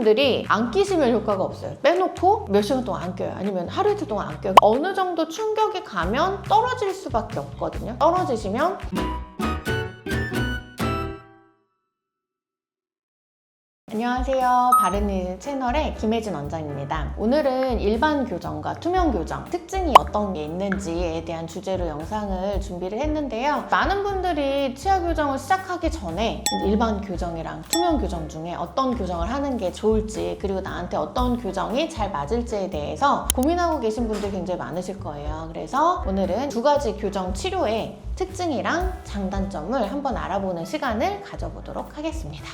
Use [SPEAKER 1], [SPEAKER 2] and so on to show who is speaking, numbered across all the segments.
[SPEAKER 1] 환자분들이 안 끼시면 효과가 없어요. 빼놓고 몇 시간 동안 안 껴요. 아니면 하루 이틀 동안 안 껴요. 어느 정도 충격이 가면 떨어질 수밖에 없거든요. 떨어지시면 안녕하세요. 바른일 채널의 김혜진 원장입니다. 오늘은 일반 교정과 투명 교정 특징이 어떤 게 있는지에 대한 주제로 영상을 준비를 했는데요. 많은 분들이 치아 교정을 시작하기 전에 일반 교정이랑 투명 교정 중에 어떤 교정을 하는 게 좋을지, 그리고 나한테 어떤 교정이 잘 맞을지에 대해서 고민하고 계신 분들이 굉장히 많으실 거예요. 그래서 오늘은 두 가지 교정 치료의 특징이랑 장단점을 한번 알아보는 시간을 가져보도록 하겠습니다.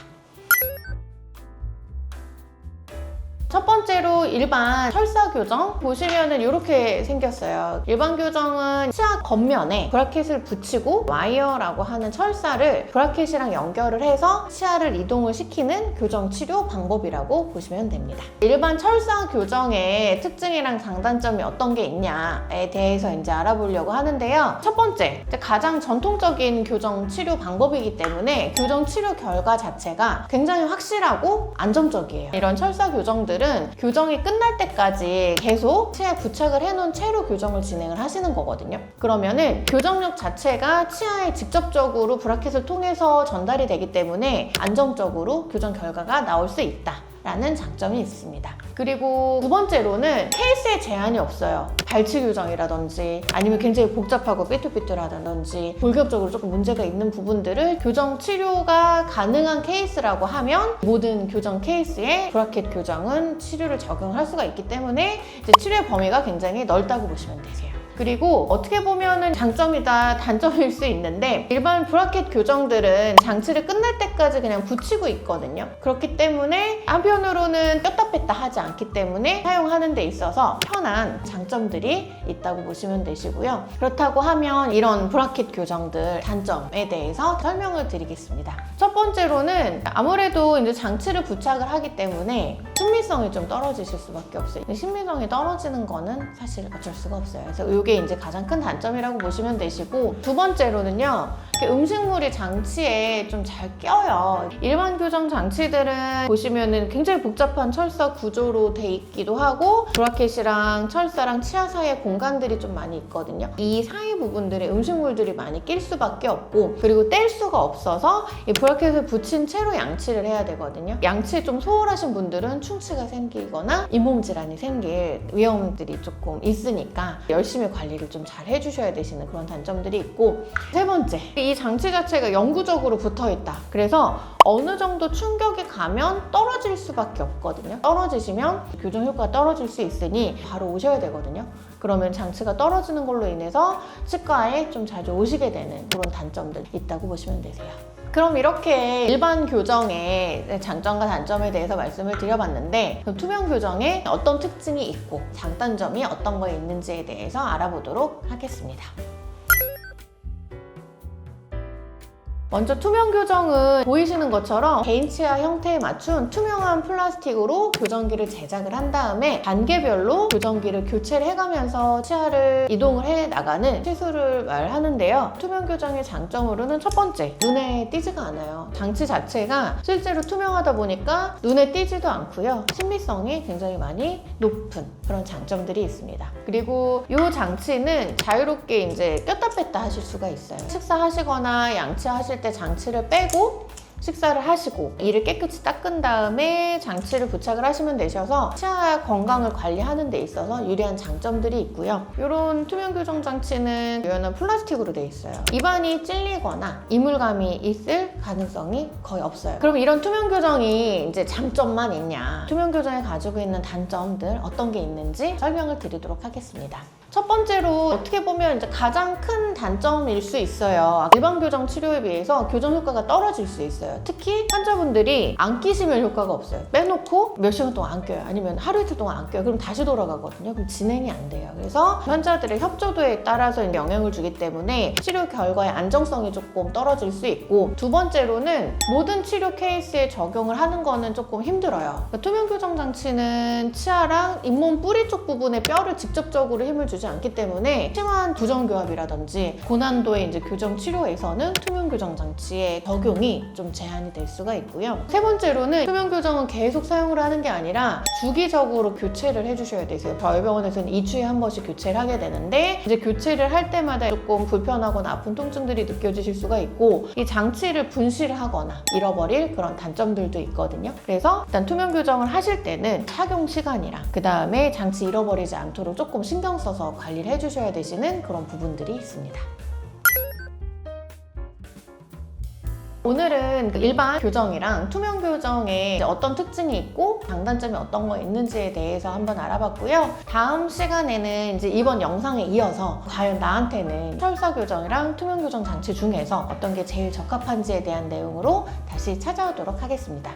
[SPEAKER 1] 첫 번째로 일반 철사 교정 보시면은 이렇게 생겼어요. 일반 교정은 치아 겉면에 브라켓을 붙이고 와이어라고 하는 철사를 브라켓이랑 연결을 해서 치아를 이동을 시키는 교정 치료 방법이라고 보시면 됩니다. 일반 철사 교정의 특징이랑 장단점이 어떤 게 있냐에 대해서 이제 알아보려고 하는데요. 첫 번째, 가장 전통적인 교정 치료 방법이기 때문에 교정 치료 결과 자체가 굉장히 확실하고 안정적이에요. 이런 철사 교정들 교정이 끝날 때까지 계속 치아에 부착을 해놓은 채로 교정을 진행을 하시는 거거든요. 그러면은 교정력 자체가 치아에 직접적으로 브라켓을 통해서 전달이 되기 때문에 안정적으로 교정 결과가 나올 수 있다 라는 장점이 있습니다. 그리고 두 번째로는 케이스에 제한이 없어요. 발치 교정이라든지 아니면 굉장히 복잡하고 삐뚤삐뚤하다든지 골격적으로 조금 문제가 있는 부분들을 교정 치료가 가능한 케이스라고 하면 모든 교정 케이스에 브라켓 교정은 치료를 적용할 수가 있기 때문에 이제 치료의 범위가 굉장히 넓다고 보시면 되세요. 그리고 어떻게 보면은 장점이다 단점일 수 있는데, 일반 브라켓 교정들은 장치를 끝날 때까지 그냥 붙이고 있거든요. 그렇기 때문에 한편으로는 꼈다 뺐다 하지 않기 때문에 사용하는 데 있어서 편한 장점들이 있다고 보시면 되시고요. 그렇다고 하면 이런 브라켓 교정들 단점에 대해서 설명을 드리겠습니다. 첫 번째로는 아무래도 이제 장치를 부착을 하기 때문에 신미성이 좀 떨어지실 수밖에 없어요. 신미성이 떨어지는 거는 사실 어쩔 수가 없어요. 그래서 이게 이제 가장 큰 단점이라고 보시면 되시고, 두 번째로는요, 음식물이 장치에 좀 잘 껴요. 일반 교정 장치들은 보시면은 굉장히 복잡한 철사 구조로 돼 있기도 하고 브라켓이랑 철사랑 치아 사이에 공간들이 좀 많이 있거든요. 이 사이 부분들에 음식물들이 많이 낄 수밖에 없고, 그리고 뗄 수가 없어서 이 브라켓을 붙인 채로 양치를 해야 되거든요. 양치에 좀 소홀하신 분들은 충치가 생기거나 잇몸 질환이 생길 위험들이 조금 있으니까 열심히 관리를 좀 잘 해주셔야 되시는 그런 단점들이 있고, 세 번째, 이 장치 자체가 영구적으로 붙어있다. 그래서 어느 정도 충격이 가면 떨어질 수밖에 없거든요. 떨어지시면 교정 효과가 떨어질 수 있으니 바로 오셔야 되거든요. 그러면 장치가 떨어지는 걸로 인해서 치과에 좀 자주 오시게 되는 그런 단점들이 있다고 보시면 되세요. 그럼 이렇게 일반 교정의 장점과 단점에 대해서 말씀을 드려봤는데, 그럼 투명 교정에 어떤 특징이 있고 장단점이 어떤 거에 있는지에 대해서 알아보도록 하겠습니다. 먼저 투명 교정은 보이시는 것처럼 개인 치아 형태에 맞춘 투명한 플라스틱으로 교정기를 제작을 한 다음에 단계별로 교정기를 교체를 해가면서 치아를 이동을 해 나가는 시술을 말하는데요. 투명 교정의 장점으로는 첫 번째, 눈에 띄지가 않아요. 장치 자체가 실제로 투명하다 보니까 눈에 띄지도 않고요. 신미성이 굉장히 많이 높은 그런 장점들이 있습니다. 그리고 이 장치는 자유롭게 이제 꼈다 뺐다 하실 수가 있어요. 식사하시거나 양치하실 때 장치를 빼고 식사를 하시고 이를 깨끗이 닦은 다음에 장치를 부착을 하시면 되셔서 치아 건강을 관리하는 데 있어서 유리한 장점들이 있고요. 이런 투명 교정 장치는 유연한 플라스틱으로 되어 있어요. 입안이 찔리거나 이물감이 있을 가능성이 거의 없어요. 그럼 이런 투명 교정이 이제 장점만 있냐? 투명 교정이 가지고 있는 단점들 어떤 게 있는지 설명을 드리도록 하겠습니다. 첫 번째로 어떻게 보면 이제 가장 큰 단점일 수 있어요. 일반 교정 치료에 비해서 교정 효과가 떨어질 수 있어요. 특히 환자분들이 안 끼시면 효과가 없어요. 빼놓고 몇 시간 동안 안 껴요. 아니면 하루 이틀 동안 안 껴요. 그럼 다시 돌아가거든요. 그럼 진행이 안 돼요. 그래서 환자들의 협조도에 따라서 영향을 주기 때문에 치료 결과의 안정성이 조금 떨어질 수 있고, 두 번째로는 모든 치료 케이스에 적용을 하는 거는 조금 힘들어요. 그러니까 투명 교정 장치는 치아랑 잇몸 뿌리 쪽 부분에 뼈를 직접적으로 힘을 주시고 주지 않기 때문에 심한 부정교합이라든지 고난도의 이제 교정 치료에서는 투명 교정 장치의 적용이 좀 제한이 될 수가 있고요. 세 번째로는 투명 교정은 계속 사용을 하는 게 아니라 주기적으로 교체를 해주셔야 되세요. 저희 병원에서는 2주에 한 번씩 교체를 하게 되는데 이제 교체를 할 때마다 조금 불편하거나 아픈 통증들이 느껴지실 수가 있고 이 장치를 분실하거나 잃어버릴 그런 단점들도 있거든요. 그래서 일단 투명 교정을 하실 때는 착용 시간이랑 그 다음에 장치 잃어버리지 않도록 조금 신경 써서 관리를 해주셔야 되시는 그런 부분들이 있습니다. 오늘은 일반 교정이랑 투명 교정에 어떤 특징이 있고 장단점이 어떤 거 있는지에 대해서 한번 알아봤고요. 다음 시간에는 이제 이번 영상에 이어서 과연 나한테는 철사 교정이랑 투명 교정 장치 중에서 어떤 게 제일 적합한지에 대한 내용으로 다시 찾아오도록 하겠습니다.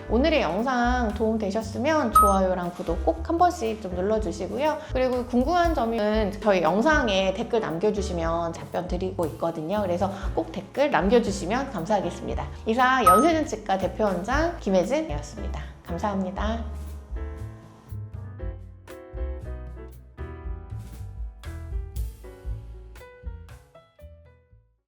[SPEAKER 1] 오늘의 영상 도움 되셨으면 좋아요랑 구독 꼭 한 번씩 좀 눌러주시고요. 그리고 궁금한 점은 저희 영상에 댓글 남겨주시면 답변 드리고 있거든요. 그래서 꼭 댓글 남겨주시면 감사하겠습니다. 이상 연세den치과 대표원장 김혜진이었습니다. 감사합니다.